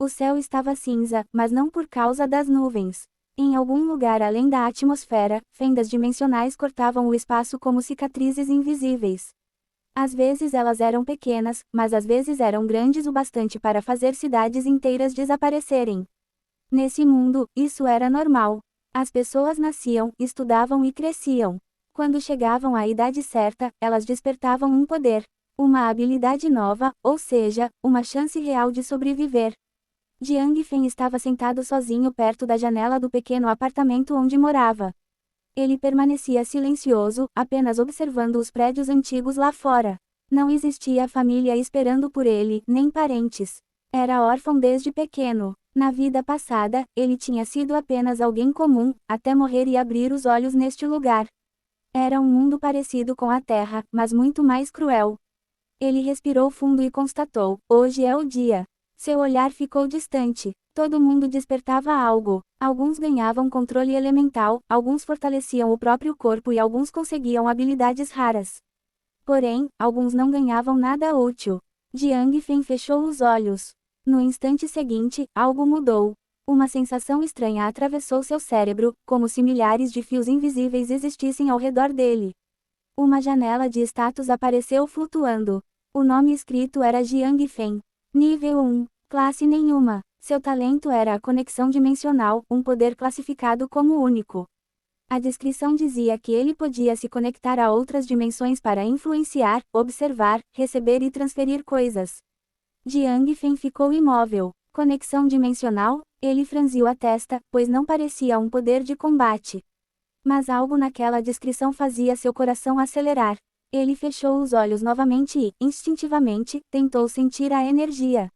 O céu estava cinza, mas não por causa das nuvens. Em algum lugar além da atmosfera, fendas dimensionais cortavam o espaço como cicatrizes invisíveis. Às vezes elas eram pequenas, mas às vezes eram grandes o bastante para fazer cidades inteiras desaparecerem. Nesse mundo, isso era normal. As pessoas nasciam, estudavam e cresciam. Quando chegavam à idade certa, elas despertavam um poder, uma habilidade nova, ou seja, uma chance real de sobreviver. Jiang Fen estava sentado sozinho perto da janela do pequeno apartamento onde morava. Ele permanecia silencioso, apenas observando os prédios antigos lá fora. Não existia família esperando por ele, nem parentes. Era órfão desde pequeno. Na vida passada, ele tinha sido apenas alguém comum, até morrer e abrir os olhos neste lugar. Era um mundo parecido com a Terra, mas muito mais cruel. Ele respirou fundo e constatou: hoje é o dia. Seu olhar ficou distante. Todo mundo despertava algo. Alguns ganhavam controle elemental, alguns fortaleciam o próprio corpo e alguns conseguiam habilidades raras. Porém, alguns não ganhavam nada útil. Jiang Fen fechou os olhos. No instante seguinte, algo mudou. Uma sensação estranha atravessou seu cérebro, como se milhares de fios invisíveis existissem ao redor dele. Uma janela de status apareceu flutuando. O nome escrito era Jiang Fen. Nível 1. Classe nenhuma. Seu talento era a conexão dimensional, um poder classificado como único. A descrição dizia que ele podia se conectar a outras dimensões para influenciar, observar, receber e transferir coisas. Jiang Fen ficou imóvel. Conexão dimensional? Ele franziu a testa, pois não parecia um poder de combate. Mas algo naquela descrição fazia seu coração acelerar. Ele fechou os olhos novamente e, instintivamente, tentou sentir a energia.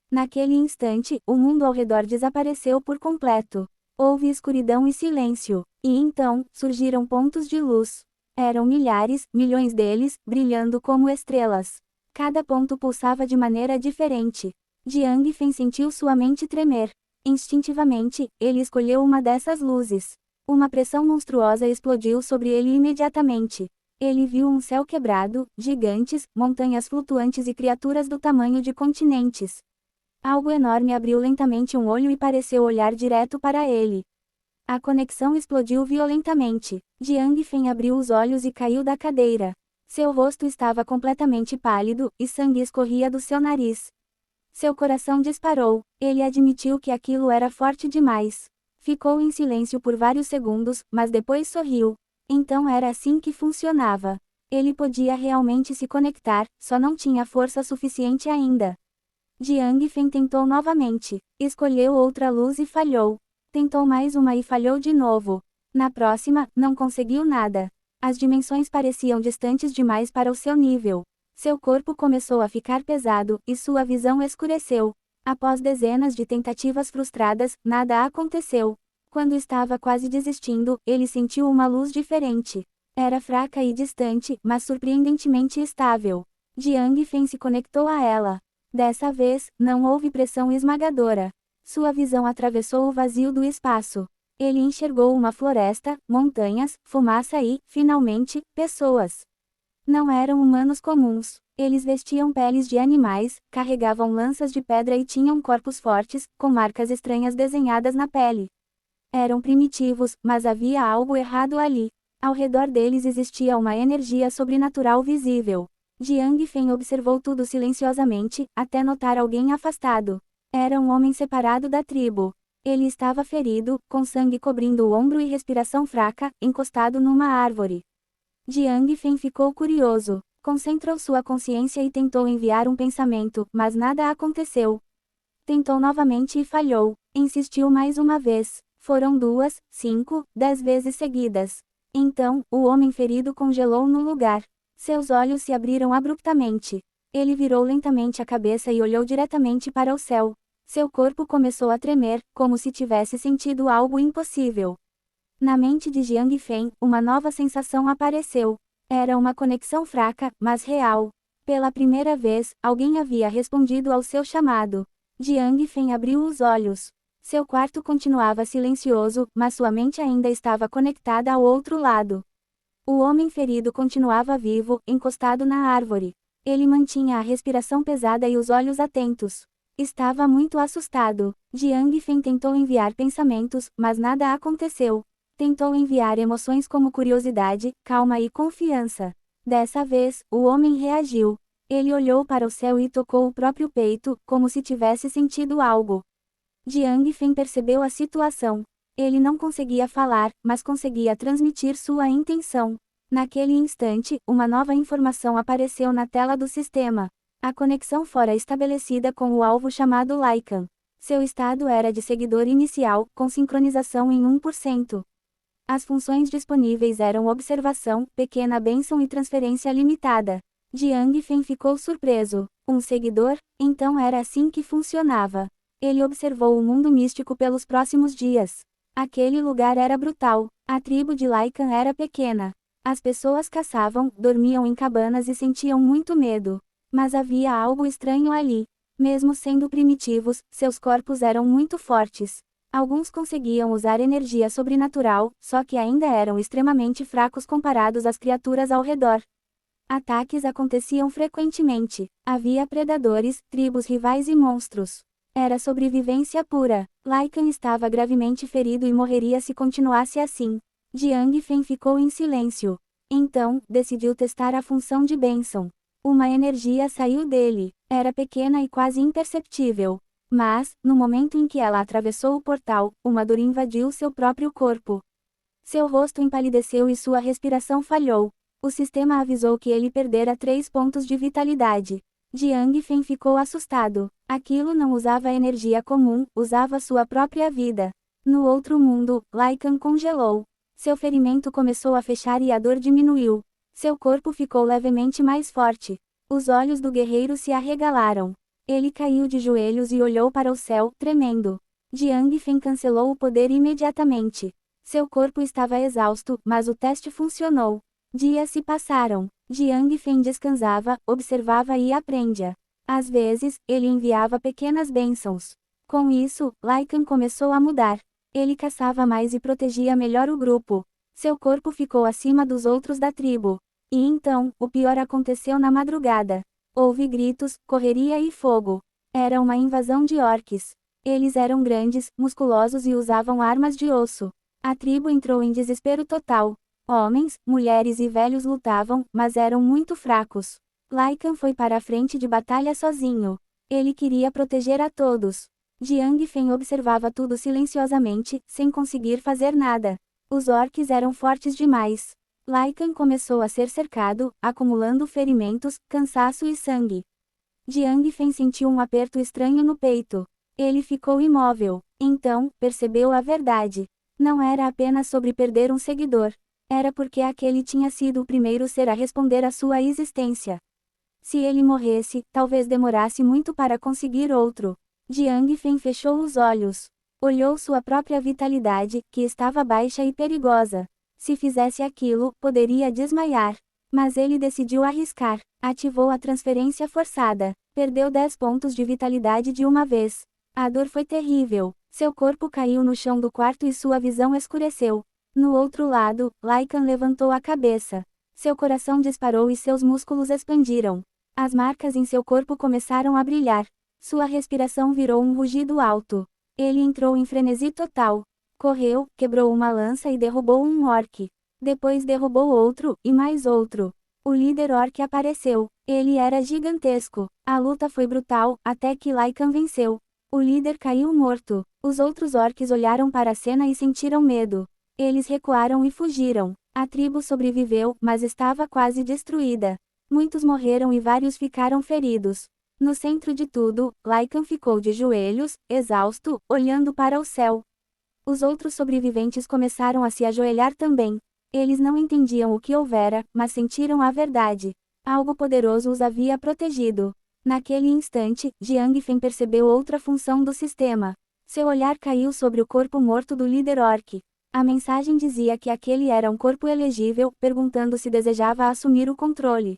Naquele instante, o mundo ao redor desapareceu por completo. Houve escuridão e silêncio. E então, surgiram pontos de luz. Eram milhares, milhões deles, brilhando como estrelas. Cada ponto pulsava de maneira diferente. Jiang Fen sentiu sua mente tremer. Instintivamente, ele escolheu uma dessas luzes. Uma pressão monstruosa explodiu sobre ele imediatamente. Ele viu um céu quebrado, gigantes, montanhas flutuantes e criaturas do tamanho de continentes. Algo enorme abriu lentamente um olho e pareceu olhar direto para ele. A conexão explodiu violentamente. Jiang Fen abriu os olhos e caiu da cadeira. Seu rosto estava completamente pálido, e sangue escorria do seu nariz. Seu coração disparou. Ele admitiu que aquilo era forte demais. Ficou em silêncio por vários segundos, mas depois sorriu. Então era assim que funcionava. Ele podia realmente se conectar, só não tinha força suficiente ainda. Jiang Fen tentou novamente. Escolheu outra luz e falhou. Tentou mais uma e falhou de novo. Na próxima, não conseguiu nada. As dimensões pareciam distantes demais para o seu nível. Seu corpo começou a ficar pesado, e sua visão escureceu. Após dezenas de tentativas frustradas, nada aconteceu. Quando estava quase desistindo, ele sentiu uma luz diferente. Era fraca e distante, mas surpreendentemente estável. Jiang Fen se conectou a ela. Dessa vez, não houve pressão esmagadora. Sua visão atravessou o vazio do espaço. Ele enxergou uma floresta, montanhas, fumaça e, finalmente, pessoas. Não eram humanos comuns. Eles vestiam peles de animais, carregavam lanças de pedra e tinham corpos fortes, com marcas estranhas desenhadas na pele. Eram primitivos, mas havia algo errado ali. Ao redor deles existia uma energia sobrenatural visível. Jiang Fen observou tudo silenciosamente, até notar alguém afastado. Era um homem separado da tribo. Ele estava ferido, com sangue cobrindo o ombro e respiração fraca, encostado numa árvore. Jiang Fen ficou curioso. Concentrou sua consciência e tentou enviar um pensamento, mas nada aconteceu. Tentou novamente e falhou. Insistiu mais uma vez. Foram 2, 5, 10 vezes seguidas. Então, o homem ferido congelou no lugar. Seus olhos se abriram abruptamente. Ele virou lentamente a cabeça e olhou diretamente para o céu. Seu corpo começou a tremer, como se tivesse sentido algo impossível. Na mente de Jiang Fen, uma nova sensação apareceu. Era uma conexão fraca, mas real. Pela primeira vez, alguém havia respondido ao seu chamado. Jiang Fen abriu os olhos. Seu quarto continuava silencioso, mas sua mente ainda estava conectada ao outro lado. O homem ferido continuava vivo, encostado na árvore. Ele mantinha a respiração pesada e os olhos atentos. Estava muito assustado. Jiang Fen tentou enviar pensamentos, mas nada aconteceu. Tentou enviar emoções como curiosidade, calma e confiança. Dessa vez, o homem reagiu. Ele olhou para o céu e tocou o próprio peito, como se tivesse sentido algo. Jiang Fen percebeu a situação. Ele não conseguia falar, mas conseguia transmitir sua intenção. Naquele instante, uma nova informação apareceu na tela do sistema. A conexão fora estabelecida com o alvo chamado Lycan. Seu estado era de seguidor inicial, com sincronização em 1%. As funções disponíveis eram observação, pequena bênção e transferência limitada. Jiang Fen ficou surpreso. Um seguidor? Então era assim que funcionava. Ele observou o mundo místico pelos próximos dias. Aquele lugar era brutal. A tribo de Lycan era pequena. As pessoas caçavam, dormiam em cabanas e sentiam muito medo. Mas havia algo estranho ali. Mesmo sendo primitivos, seus corpos eram muito fortes. Alguns conseguiam usar energia sobrenatural, só que ainda eram extremamente fracos comparados às criaturas ao redor. Ataques aconteciam frequentemente. Havia predadores, tribos rivais e monstros. Era sobrevivência pura. Lycan estava gravemente ferido e morreria se continuasse assim. Jiang Fen ficou em silêncio. Então, decidiu testar a função de bênção. Uma energia saiu dele. Era pequena e quase imperceptível. Mas, no momento em que ela atravessou o portal, uma dor invadiu seu próprio corpo. Seu rosto empalideceu e sua respiração falhou. O sistema avisou que ele perdera 3 pontos de vitalidade. Jiang Fen ficou assustado. Aquilo não usava energia comum, usava sua própria vida. No outro mundo, Lycan congelou. Seu ferimento começou a fechar e a dor diminuiu. Seu corpo ficou levemente mais forte. Os olhos do guerreiro se arregalaram. Ele caiu de joelhos e olhou para o céu, tremendo. Jiang Fen cancelou o poder imediatamente. Seu corpo estava exausto, mas o teste funcionou. Dias se passaram. Jiang Fen descansava, observava e aprendia. Às vezes, ele enviava pequenas bênçãos. Com isso, Lycan começou a mudar. Ele caçava mais e protegia melhor o grupo. Seu corpo ficou acima dos outros da tribo. E então, o pior aconteceu na madrugada. Houve gritos, correria e fogo. Era uma invasão de orques. Eles eram grandes, musculosos e usavam armas de osso. A tribo entrou em desespero total. Homens, mulheres e velhos lutavam, mas eram muito fracos. Lycan foi para a frente de batalha sozinho. Ele queria proteger a todos. Jiang Fen observava tudo silenciosamente, sem conseguir fazer nada. Os orques eram fortes demais. Lycan começou a ser cercado, acumulando ferimentos, cansaço e sangue. Jiang Fen sentiu um aperto estranho no peito. Ele ficou imóvel. Então, percebeu a verdade. Não era apenas sobre perder um seguidor. Era porque aquele tinha sido o primeiro ser a responder à sua existência. Se ele morresse, talvez demorasse muito para conseguir outro. Jiang Fen fechou os olhos. Olhou sua própria vitalidade, que estava baixa e perigosa. Se fizesse aquilo, poderia desmaiar. Mas ele decidiu arriscar. Ativou a transferência forçada. Perdeu 10 pontos de vitalidade de uma vez. A dor foi terrível. Seu corpo caiu no chão do quarto e sua visão escureceu. No outro lado, Lycan levantou a cabeça. Seu coração disparou e seus músculos expandiram. As marcas em seu corpo começaram a brilhar. Sua respiração virou um rugido alto. Ele entrou em frenesi total. Correu, quebrou uma lança e derrubou um orc. Depois derrubou outro, e mais outro. O líder orc apareceu. Ele era gigantesco. A luta foi brutal, até que Lycan venceu. O líder caiu morto. Os outros orcs olharam para a cena e sentiram medo. Eles recuaram e fugiram. A tribo sobreviveu, mas estava quase destruída. Muitos morreram e vários ficaram feridos. No centro de tudo, Lycan ficou de joelhos, exausto, olhando para o céu. Os outros sobreviventes começaram a se ajoelhar também. Eles não entendiam o que houvera, mas sentiram a verdade. Algo poderoso os havia protegido. Naquele instante, Jiang Fen percebeu outra função do sistema. Seu olhar caiu sobre o corpo morto do líder orc. A mensagem dizia que aquele era um corpo elegível, perguntando se desejava assumir o controle.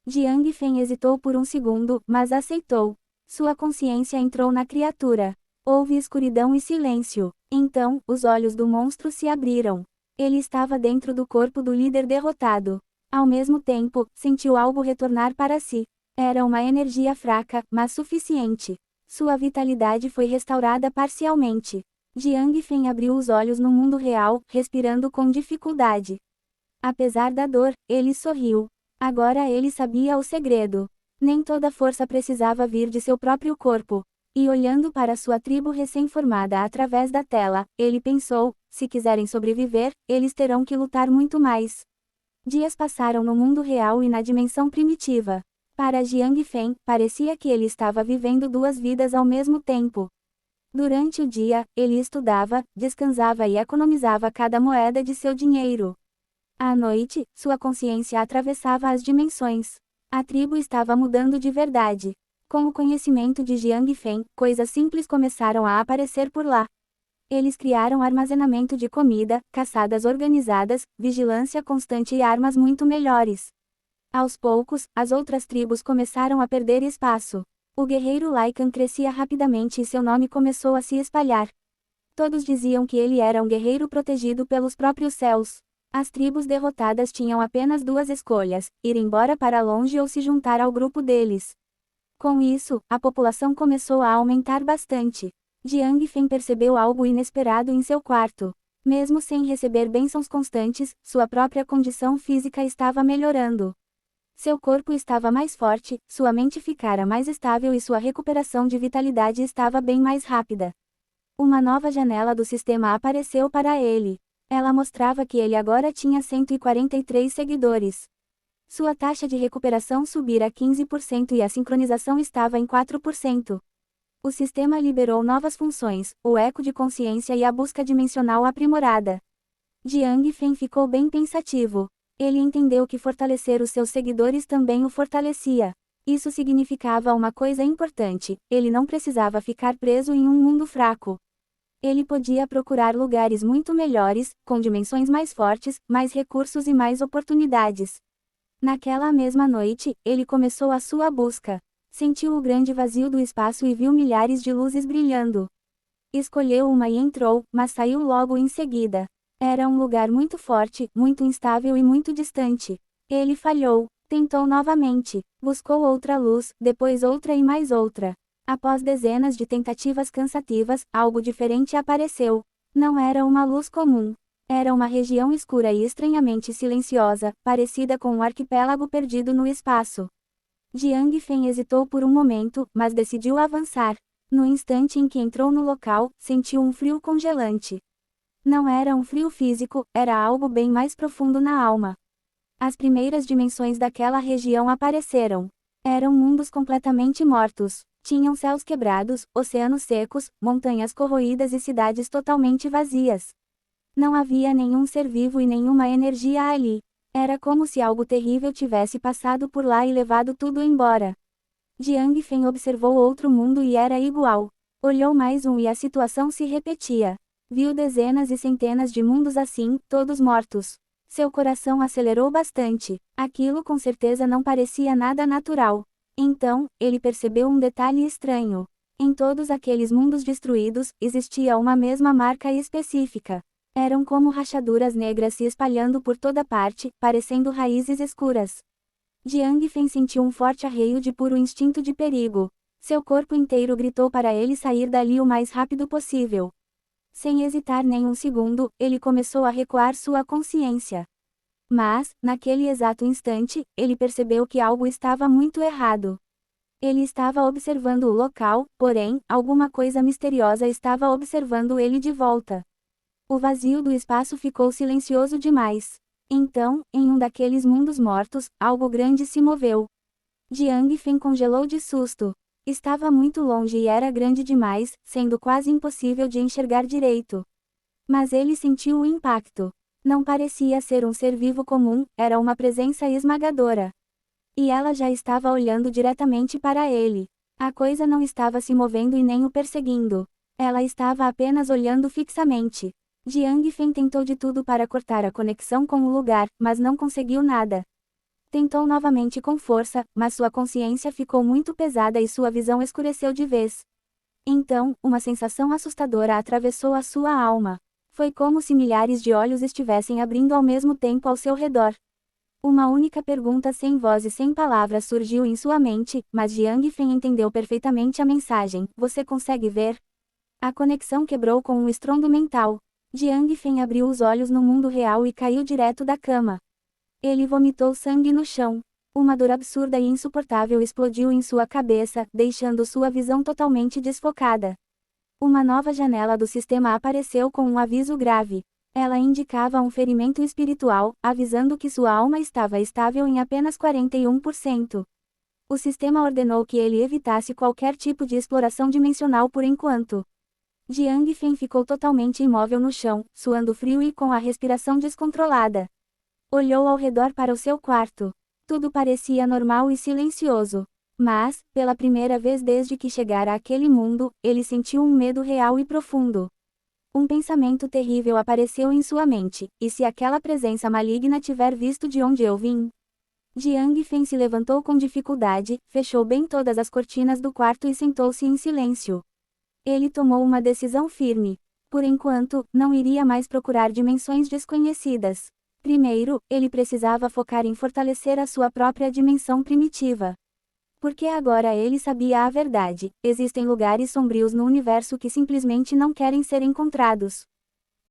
Jiang Fen hesitou por um segundo, mas aceitou. Sua consciência entrou na criatura. Houve escuridão e silêncio. Então, os olhos do monstro se abriram. Ele estava dentro do corpo do líder derrotado. Ao mesmo tempo, sentiu algo retornar para si. Era uma energia fraca, mas suficiente. Sua vitalidade foi restaurada parcialmente. Jiang Fen abriu os olhos no mundo real, respirando com dificuldade. Apesar da dor, ele sorriu. Agora ele sabia o segredo. Nem toda força precisava vir de seu próprio corpo. E olhando para sua tribo recém-formada através da tela, ele pensou: se quiserem sobreviver, eles terão que lutar muito mais. Dias passaram no mundo real e na dimensão primitiva. Para Jiang Fen, parecia que ele estava vivendo duas vidas ao mesmo tempo. Durante o dia, ele estudava, descansava e economizava cada moeda de seu dinheiro. À noite, sua consciência atravessava as dimensões. A tribo estava mudando de verdade. Com o conhecimento de Jiang Fen, coisas simples começaram a aparecer por lá. Eles criaram armazenamento de comida, caçadas organizadas, vigilância constante e armas muito melhores. Aos poucos, as outras tribos começaram a perder espaço. O guerreiro Lycan crescia rapidamente e seu nome começou a se espalhar. Todos diziam que ele era um guerreiro protegido pelos próprios céus. As tribos derrotadas tinham apenas duas escolhas: ir embora para longe ou se juntar ao grupo deles. Com isso, a população começou a aumentar bastante. Jiang Fen percebeu algo inesperado em seu quarto. Mesmo sem receber bênçãos constantes, sua própria condição física estava melhorando. Seu corpo estava mais forte, sua mente ficara mais estável e sua recuperação de vitalidade estava bem mais rápida. Uma nova janela do sistema apareceu para ele. Ela mostrava que ele agora tinha 143 seguidores. Sua taxa de recuperação subira a 15% e a sincronização estava em 4%. O sistema liberou novas funções, o eco de consciência e a busca dimensional aprimorada. Jiang Fen ficou bem pensativo. Ele entendeu que fortalecer os seus seguidores também o fortalecia. Isso significava uma coisa importante: ele não precisava ficar preso em um mundo fraco. Ele podia procurar lugares muito melhores, com dimensões mais fortes, mais recursos e mais oportunidades. Naquela mesma noite, ele começou a sua busca. Sentiu o grande vazio do espaço e viu milhares de luzes brilhando. Escolheu uma e entrou, mas saiu logo em seguida. Era um lugar muito forte, muito instável e muito distante. Ele falhou. Tentou novamente. Buscou outra luz, depois outra e mais outra. Após dezenas de tentativas cansativas, algo diferente apareceu. Não era uma luz comum. Era uma região escura e estranhamente silenciosa, parecida com um arquipélago perdido no espaço. Jiang Fen hesitou por um momento, mas decidiu avançar. No instante em que entrou no local, sentiu um frio congelante. Não era um frio físico, era algo bem mais profundo na alma. As primeiras dimensões daquela região apareceram. Eram mundos completamente mortos. Tinham céus quebrados, oceanos secos, montanhas corroídas e cidades totalmente vazias. Não havia nenhum ser vivo e nenhuma energia ali. Era como se algo terrível tivesse passado por lá e levado tudo embora. Jiang Fen observou outro mundo e era igual. Olhou mais um e a situação se repetia. Viu dezenas e centenas de mundos assim, todos mortos. Seu coração acelerou bastante. Aquilo com certeza não parecia nada natural. Então, ele percebeu um detalhe estranho. Em todos aqueles mundos destruídos, existia uma mesma marca específica. Eram como rachaduras negras se espalhando por toda parte, parecendo raízes escuras. Jiang Fen sentiu um forte arreio de puro instinto de perigo. Seu corpo inteiro gritou para ele sair dali o mais rápido possível. Sem hesitar nem um segundo, ele começou a recuar sua consciência. Mas, naquele exato instante, ele percebeu que algo estava muito errado. Ele estava observando o local, porém, alguma coisa misteriosa estava observando ele de volta. O vazio do espaço ficou silencioso demais. Então, em um daqueles mundos mortos, algo grande se moveu. Jiang Fen congelou de susto. Estava muito longe e era grande demais, sendo quase impossível de enxergar direito. Mas ele sentiu o impacto. Não parecia ser um ser vivo comum, era uma presença esmagadora. E ela já estava olhando diretamente para ele. A coisa não estava se movendo e nem o perseguindo. Ela estava apenas olhando fixamente. Jiang Fen tentou de tudo para cortar a conexão com o lugar, mas não conseguiu nada. Tentou novamente com força, mas sua consciência ficou muito pesada e sua visão escureceu de vez. Então, uma sensação assustadora atravessou a sua alma. Foi como se milhares de olhos estivessem abrindo ao mesmo tempo ao seu redor. Uma única pergunta sem voz e sem palavras surgiu em sua mente, mas Jiang Feng entendeu perfeitamente a mensagem. Você consegue ver? A conexão quebrou com um estrondo mental. Jiang Feng abriu os olhos no mundo real e caiu direto da cama. Ele vomitou sangue no chão. Uma dor absurda e insuportável explodiu em sua cabeça, deixando sua visão totalmente desfocada. Uma nova janela do sistema apareceu com um aviso grave. Ela indicava um ferimento espiritual, avisando que sua alma estava estável em apenas 41%. O sistema ordenou que ele evitasse qualquer tipo de exploração dimensional por enquanto. Jiang Feng ficou totalmente imóvel no chão, suando frio e com a respiração descontrolada. Olhou ao redor para o seu quarto. Tudo parecia normal e silencioso. Mas, pela primeira vez desde que chegara àquele mundo, ele sentiu um medo real e profundo. Um pensamento terrível apareceu em sua mente: e se aquela presença maligna tiver visto de onde eu vim? Jiang Feng se levantou com dificuldade, fechou bem todas as cortinas do quarto e sentou-se em silêncio. Ele tomou uma decisão firme. Por enquanto, não iria mais procurar dimensões desconhecidas. Primeiro, ele precisava focar em fortalecer a sua própria dimensão primitiva. Porque agora ele sabia a verdade: existem lugares sombrios no universo que simplesmente não querem ser encontrados.